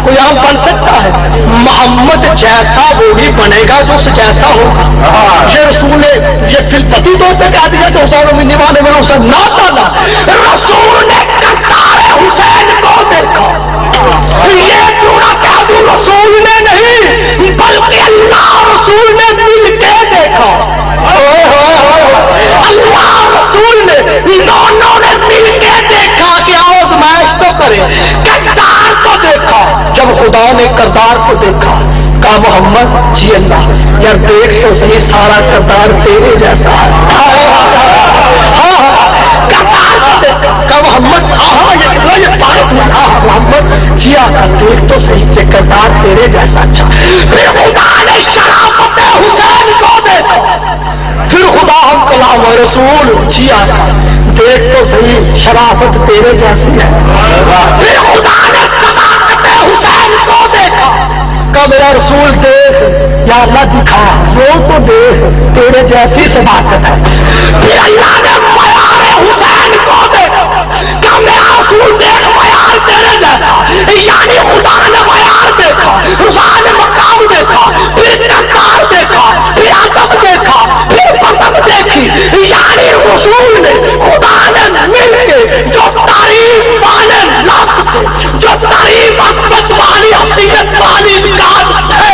कोई आप बन सकता है? मोहम्मद जैसा वो ही बनेगा जो उस जैसा होगा। ये रसूल ने ये फिलपति तौर पे कह दिया कि हुसैन में निभाने में हुसैन ना पाना। रसूल ने करतार हुसैन को देखा। ये पूरा कह दूं रसूल ने नहीं, बल्कि अल्लाह रसूल ने मिल के देखा। अल्लाह रसूल ने दोनों ने मिल के देखा कि आज़माइश तो करे। करतार को देखा, जब खुदा ने करतार को देखा कहा मोहम्मद जी अल्लाह यार देख तो सही सारा करतार तेरे जैसा है। करतार को देखा कहा मोहम्मद ये बात मोहम्मद जी आका देख तो सही कि करतार तेरे जैसा। अच्छा, फिर खुदा ने शराफत हुसैन को देखा, फिर खुदा हम कलाम रसूल जी आका देख तो सही शराफत तेरे जैसी है। फिर खुदा ने सदाकत हुसैन को देखा, का मेरा रसूल देख या अल्लाह दिखा वो तो देख तेरे जैसी सदाकत है। फिर अल्लाह ने मयार हुसैन को देखा, का मेरा रसूल देख मयार तेरे जैसा। यानी खुदा ने मयार देखा, खुदा ने मकाम देखा, फिर करतार देखा, फिर अदब देखा, फिर पसंद देखी। यानी रसूल ने खुदा ने मिलके जो तारीफ वाले लफ्ज़ थे, जो तारीफ असमत वाली हसीयत वाली बात थे,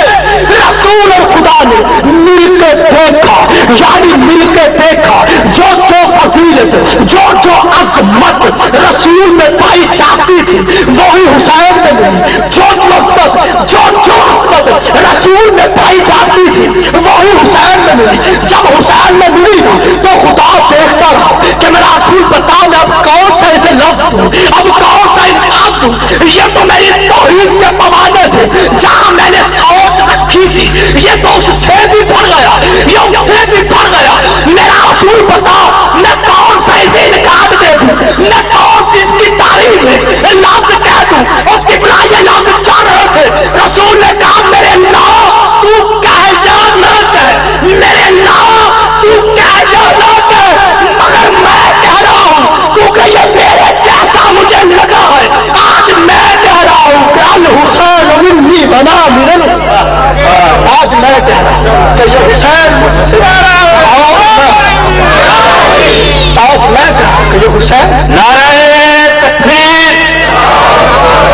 रसूल और खुदा ने मिलके देखा। यानी मिलके देखा जो जो फजीलत, जो जो अजमत रसूल में पाई जाती थी वही हुसैन में मिली। जो जो असमत रसूल में पाई जाती थी वही हुसैन में मिली। जब हुसैन में मिली ना तो खुदा देखता रहा कि मेरा रसूल बताओ मैं अब कौन सा इसे लफ्ज़ दूं, अब कौन सा इनकाम दूं। ये तो मेरी तौहीद के पैमाने थे जहां मैंने सोच रखी थी, ये तो उससे भी बढ़ गया, ये उससे भी बढ़ गया। मेरा रसूल बताओ मैं कौन सा इसे इनकार दे दूं, मैं कौन सी इसकी तारीफ है लफ्ज़ कह दूं। और किबला ये लफ्ज़ चाह रहे थे, रसूल ने कहा मेरे अल्लाह तू कह जा ना कह, मेरे अल्लाह तू कह जा ना कह, मगर मैं कह रहा हूं क्योंकि ये मेरे जैसा मुझे लगा है। आज मैं कह रहा हूं कि अल हुसैन मिन्नी बना मिनल, आज मैं कह रहा हूं कि ये हुसैन मुझसे, आज मैं कह रहा हूं कि ये हुसैन। नाराए तकबीर,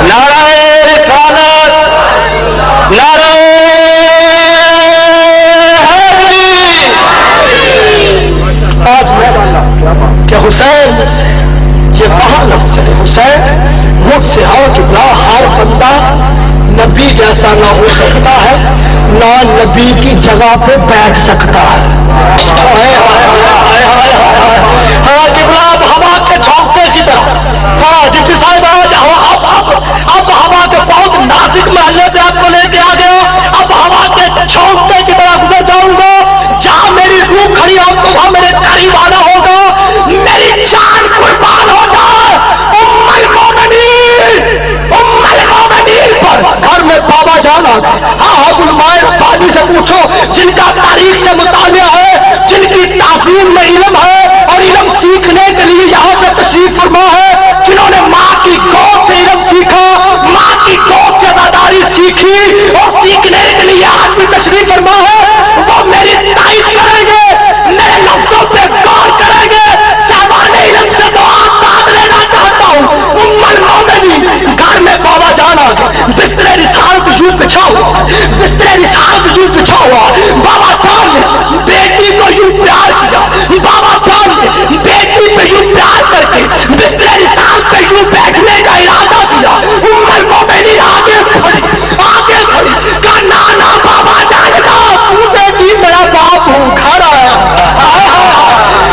नाराए रिसालत, नाराए आज मैं कि हुसैन मुझसे, ये कहा लफ्ज़ है हुसैन जैसा ना हो सकता है, ना नबी की जगह पे बैठ सकता है। हाँ किबला, अब हवा के झोंके की तरह, हाँ डिप्टी साहब आज अब हवा के बहुत नाजुक महल्ले पे आपको लेके आ गया। अब हवा के झोंके की तरह गुजर जाऊंगा, जहां मेरी रूह खड़ी हो तो वहां मेरे करीब आना होगा, मेरी जान कुर्बान हो जाए उम्मुल मोमिनीन पर। घर में बाबा जाना, हाँ गुलमाए रब्बानी से पूछो, जिनका तारीख से मुतालिया है, जिनकी ताज़ीम में इल्म है और इल्म सीखने के लिए यहाँ पे तशरीफ फरमा है, जिन्होंने माँ की गोद से इल्म सीखा, माँ की गोद से अदादारी सीखी और सीखने के लिए आज भी तशरीफ फरमा है, वो मेरी तारीफ करेंगे, मेरे लफ्जों पे गौर करेंगे। सामान्य इल्म से तो आप लेना चाहता हूँ। उम्मुल मोमिनीन घर में बाबा जाना, बिस्तरे रिसालत यूं बिछा हुआ, बिस्तरे रिसालत यूं बिछा हुआ, बाबा जान ने बेटी को यूं प्यार किया, बाबा जान ने बेटी पे यूं प्यार करके बिस्तरे रिसालत पे यूं बैठने का इरादा किया। उम्मुल मोमिनीन आगे बढ़ी कहा नाना बाबा जान का तू बेटी मेरा बाप हूँ, घर आया,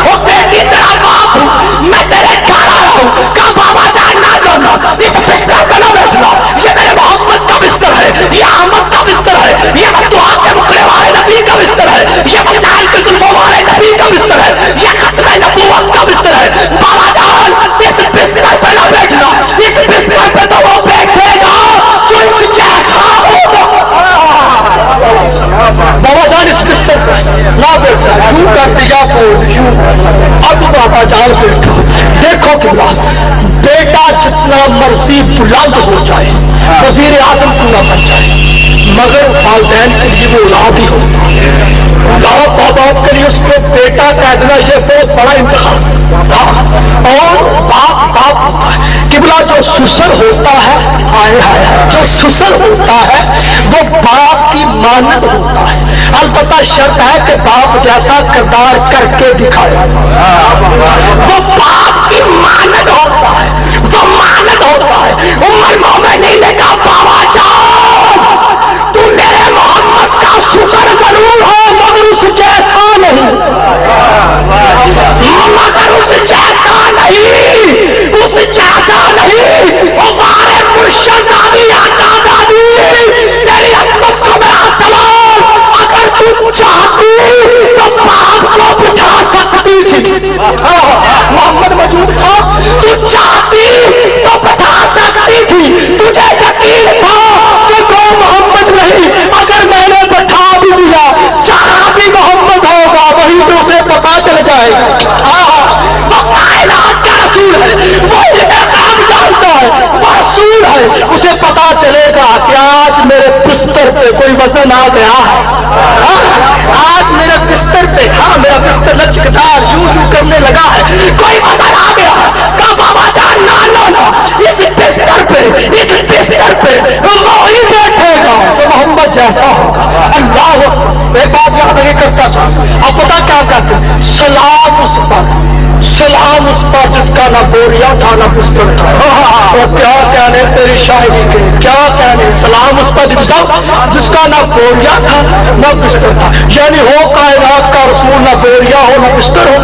वो बेटी तेरा बाप हूँ, मैं तेरे घर आया हूँ। कहा बाबा जान ना जाना, इस बिस्तर पे ना बैठना, ये मेरे मोहम्मद का बिस्तर है, ये अहमद का बिस्तर है, ये मक्तूआ के मुकरे वाले नबी का बिस्तर है, ये मक्ताल के जुल्फों वाले नबी का बिस्तर है, ये खत्म नबूवत का बिस्तर है। बाबा जान इस बिस्तर पे ना बैठना, इस बिस्तर पे तो वो बैठेगा जो इस जैसा होगा। बाबा जान इस बिस्तर पे ना बैठा, यूं कर दिया फोन यूं, अब बाबा जान बैठा। देखो कि बेटा जितना मर्जी बुलंद हो जाए, वजीर आजम क्यों ना बन जाए, मगर वालिदैन के लिए वो औलाद ही होता है। औलाद माँ बाप के लिए उसको बेटा कह देना ये बहुत बड़ा इंतखाब, और बाप बाप होता है। किबला जो सुसर होता है, हाय हाय, जो सुसर होता है वो बाप की मानद होता है। अलबत्ता शर्त है कि बाप जैसा किरदार करके दिखाए, वो बाप की मानद होता है, वो मानद होता है। उम्मुल मोमिनीन ने कहा बाबा जान तू मेरे मोहम्मद का सुसर जरूर हो, मगर उस जैसा नहीं, मगर उस जैसा नहीं, उस जैसा नहीं। वो मारे मुर्शिद दादी आका दादी तेरी अम्मत को मेरा सलाम, अगर तू चाहती तो बाप को बिठा सकती थी, मोहम्मद मौजूद था, तू चाहती तो बिठा सकती थी, तुझे यकीन था कि कोई मोहम्मद नहीं, अगर मैंने बैठा भी दिया, जहां भी मोहम्मद होगा वहीं पे उसे पता चल जाएगा। वो कायनात का रसूल है, वो काम जानता है, वो रसूल है, उसे पता चलेगा कि आज मेरे बिस्तर पे कोई वजन आ गया है, आज मेरे बिस्तर पे, हाँ मेरा बिस्तर लचकदार यूं यूं करने लगा है, कोई वजन आ गया है। कहा बाबा जान ना ना ना, इस बिस्तर पे वो ही बैठेगा तो मोहम्मद जैसा होगा। अल्लाह एक बात याद नहीं करता था, अब पता क्या कहते, सलाम उस पर जिसका ना बोरिया था ना बिस्तर था। तो क्या कहने तेरी शायरी के, क्या कहने, सलाम उस पर जिसका ना बोरिया था ना बिस्तर था, यानी हो कायनात का रसूल ना बोरिया हो ना बिस्तर हो।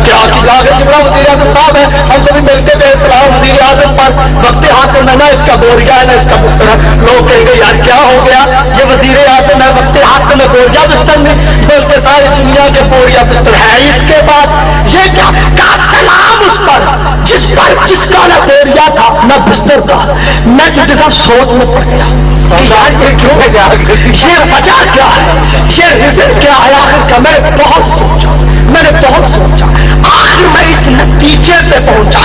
क्या किया गया वज़ीर आज़म साहब है, हम सभी मिलते गए सलाम वज़ीर आज़म पर, वक्त हाथ में ना इसका बोरिया है ना इसका बिस्तर है। लोग कहेंगे यार क्या हो गया, ये वज़ीर आज़म है, वक्त हाथ में बोरिया बिस्तर नहीं, बल्कि सारी दुनिया के बोरिया बिस्तर है। इसके बाद ये क्या का सलाम उस पर जिसका ना बोरिया था ना बिस्तर था। मैं क्योंकि साहब सोच में पड़ गया कि यार ये क्यों है, ये वजह क्या है, ये रीजन क्या है आखिर का। मैंने बहुत सोचा, आखिर मैं इस नतीजे पे पहुंचा,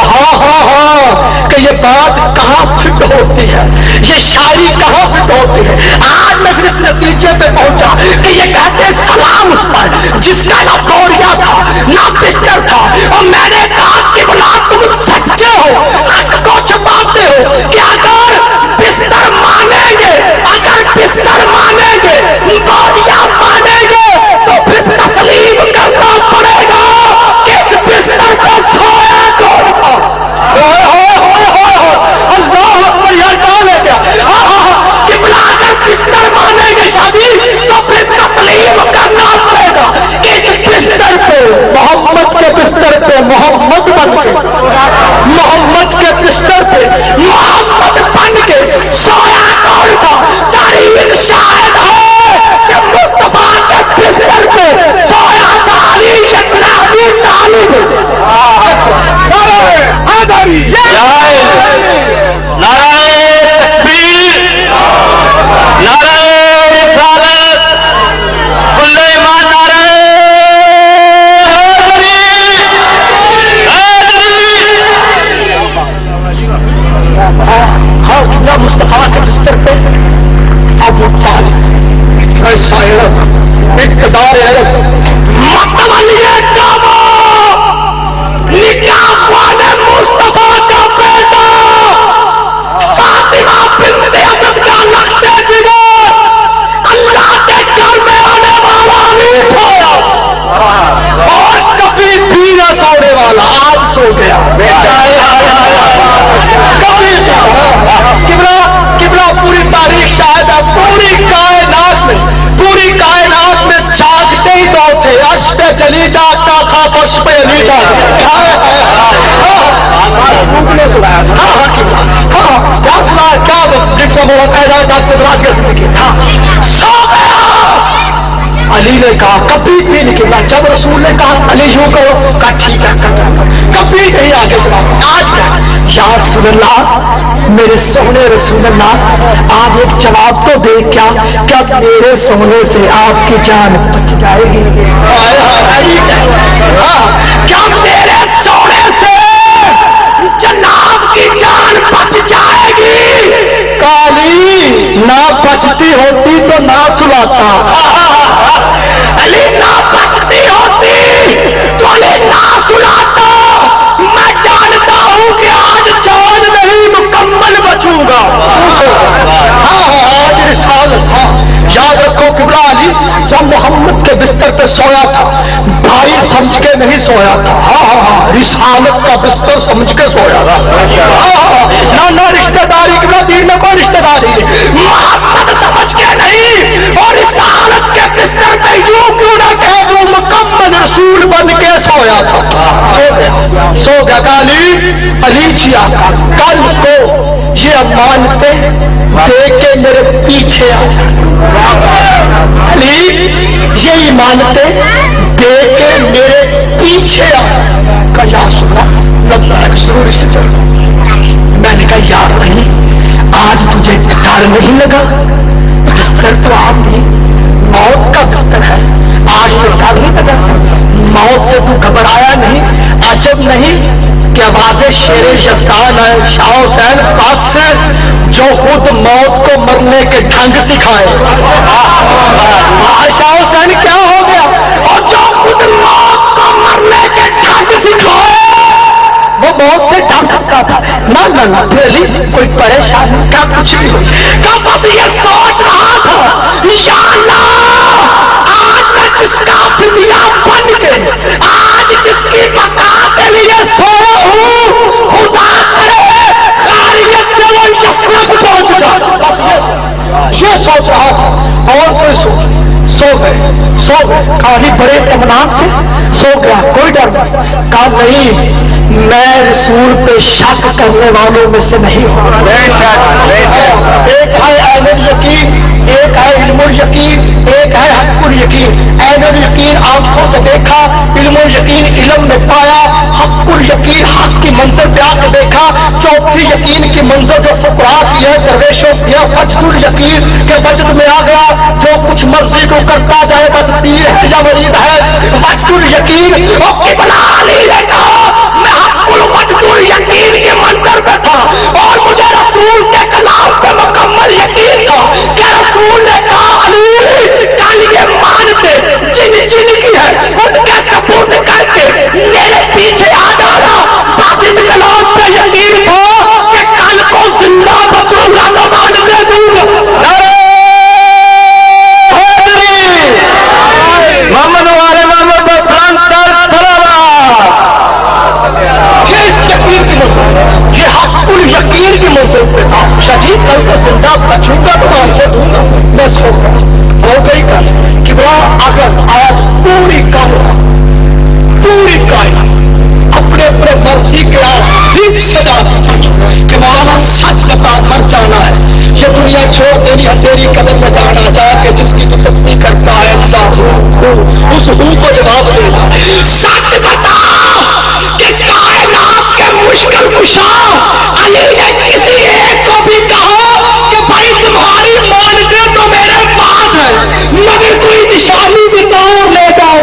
हाँ कि ये बात कहाँ फिट होती है, ये शायरी कहाँ फिट होती है। आज मैं फिर इस नतीजे पे पहुंचा कि ये कहते हैं सलाम उस पर जिसका ना बोरिया था ना बिस्तर था। और मैंने कहा कि बोला तुम सच्चे हो, हक को छुपाते हो कि अगर बिस्तर मानेंगे, बोरिया मानेंगे तो फिर तस्लीम करना पड़ेगा कि इस बिस्तर को सोया कौन था। अल्लाह अकबर, यार कौन है क्या क्या सुना, क्या जिक्र होता है राज का जिंदगी। हाँ, सो गया। अली ने कहा कभी भी नहीं गिरना। जब रसूल ने कहा अली यूं करो, कहा ठीक है कर, कभी नहीं आगे चला। आज क्या या रसूलल्लाह, मेरे सोने रसूलल्लाह, आज एक जवाब तो दे, क्या मेरे सोने से आपकी जान बच जाएगी? क्या मेरे सोने से जनाब की जान बच जाएगी? काली ना बचती होती तो ना सुलाता। अली ना बचती होती तो अली ना सुलाता। मैं जानता हूं कि आज जान नहीं मुकम्मल बचूंगा। आज रिसालत। याद रखो किबला अली जब मोहम्मद के बिस्तर पे सोया था, भाई समझ के नहीं सोया था। रिसालत का बिस्तर समझ के सोया था। ना रिश्तेदारी किबला दीन में कोई रिश्तेदारी नहीं, मोहम्मद समझ के नहीं। और रिसालत के बिस्तर पे यूं क्यों ना कहे, वो मुकम्मल रसूल बन के सोया था। सो गया काली। अली जिया कल को ये अमानते दे के मेरे पीछे आ जाए। अली ये इमानते दे के मेरे पीछे आ। कहा सुना जरूर इसी तरह। मैंने कहा यार नहीं, आज तुझे डर नहीं लगा? बिस्तर तो आप नहीं, मौत का बिस्तर है, आज तो डर नहीं लगा? मौत से तू घबराया नहीं? अजब नहीं कि आवाज़े शेरे यज़दान है शाह हुसैन पास से, जो खुद मौत को मरने के ढंग सिखाए। शाह हुसैन क्या हो गया? और जो खुद मौत को मरने के ढंग सिखाए, वो मौत से डर सकता था ना? फिर कोई परेशानी क्या कुछ भी हो, क्या बस ये सोच रहा था या अल्लाह, आज मैं जिसका फिदिया बन के, आज जिसकी बका के लिए सोया हूं, खुदा करे खैरियत से वो यस्रब पहुंच जाए। बस ये सोच रहा था और कोई सो गए। कहानी बड़े इत्मीनान से सो गया, कोई डर नहीं। कहा नहीं, मैं रसूल पे शक करने वालों में से नहीं हूं। एक है ऐनुल यकीन, एक है इल्मुल यकीन, एक है हक़्क़ुल यकीन। ऐनुल यकीन आंखों से देखा, इल्मुल यकीन इल्म में पाया, हक़्क़ुल यकीन हक की मंजिल पे आकर देखा। चौथी यकीन की मंजिल जो फुकरा की है, दरवेशों की है, वजदुल यकीन के वजद में आ गया, जो कुछ मर्जी को करता जाए, बस पीर है या मरीद है। वजदुल यकीन और किबला अली ने कहा मैं हक़्क़ुल वजदुल यकीन के मंजिल पे था, और मुझे रसूल के कलाम पे मुकम्मल यकीन था कि रसूल ने कहा अली कल ये मानते जिन की है उनके सबूत करके मेरे पीछे आ जाना। बस इस कलाम पे यकीन था कि कल को जिंदा बचूंगा तो मानते दूंगा। मोहम्मद वाले मोहम्मद ये इस यकीन की मंजिल, ये हक़्क़ुल यकीन की मंजिल पे था। शाजी कल को जिंदा बचूंगा तो मानते दूंगा। मैं सो गया, हो गई कल किबरा अगर आज पूरी कायनात अपने अपने मर्जी के ठीक सजा कि मौलाना सच बता मर जाना है, ये दुनिया छोड़ देनी है, तेरी कदम में जाना जाके जिसकी तो तस्बीह करता है अल्लाह उस हू को जवाब देना। सच बता कि कायनात के मुश्किल कुशा अली ने किसी एक को भी कहा कि भाई तुम्हारी मानते तो मेरे पास है, मगर कोई निशानी भी तो ले जाओ।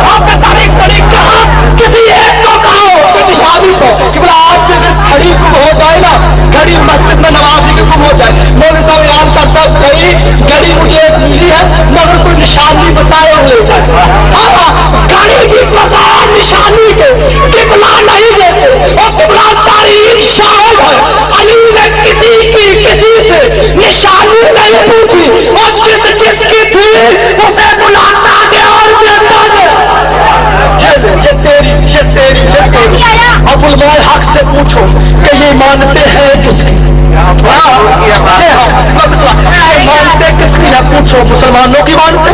आपने तारीख कहा किसी एक को कहो कि निशानी को कि बोला आज से घड़ी गुम हो जाए ना, घड़ी मस्जिद में नमाजी की गुम हो जाए, मौलवी साहब ऐलान करता सही घड़ी मुझे एक मिली है मगर कोई निशानी बताए और ले जाए। घड़ी की बगैर निशानी के किबला नहीं देते, और किबला तारीख शाहिद है अली ने किसी से निशानी नहीं पूछी, और जिसकी थी उसे बुलाता गया और देता गया। ये तेरी अबुल माल हक से पूछो कि ये मानते हैं किसकी? मानते किसकी है? पूछो मुसलमानों की मानते,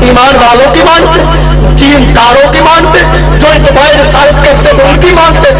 ईमान वालों की मानते, दीनदारों की मानते, जो इत्तिबाए रिसालत कहते थे उनकी मानते,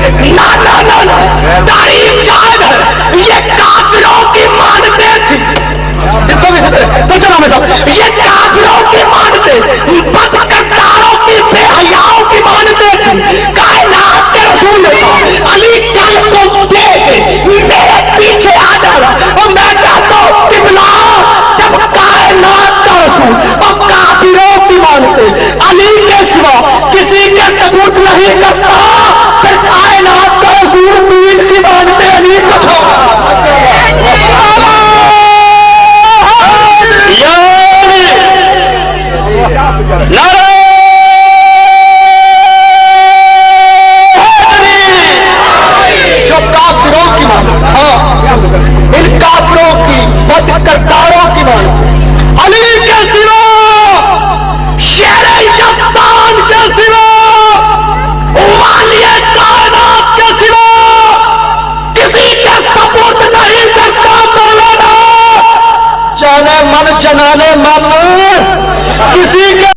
جنانے من کسی کے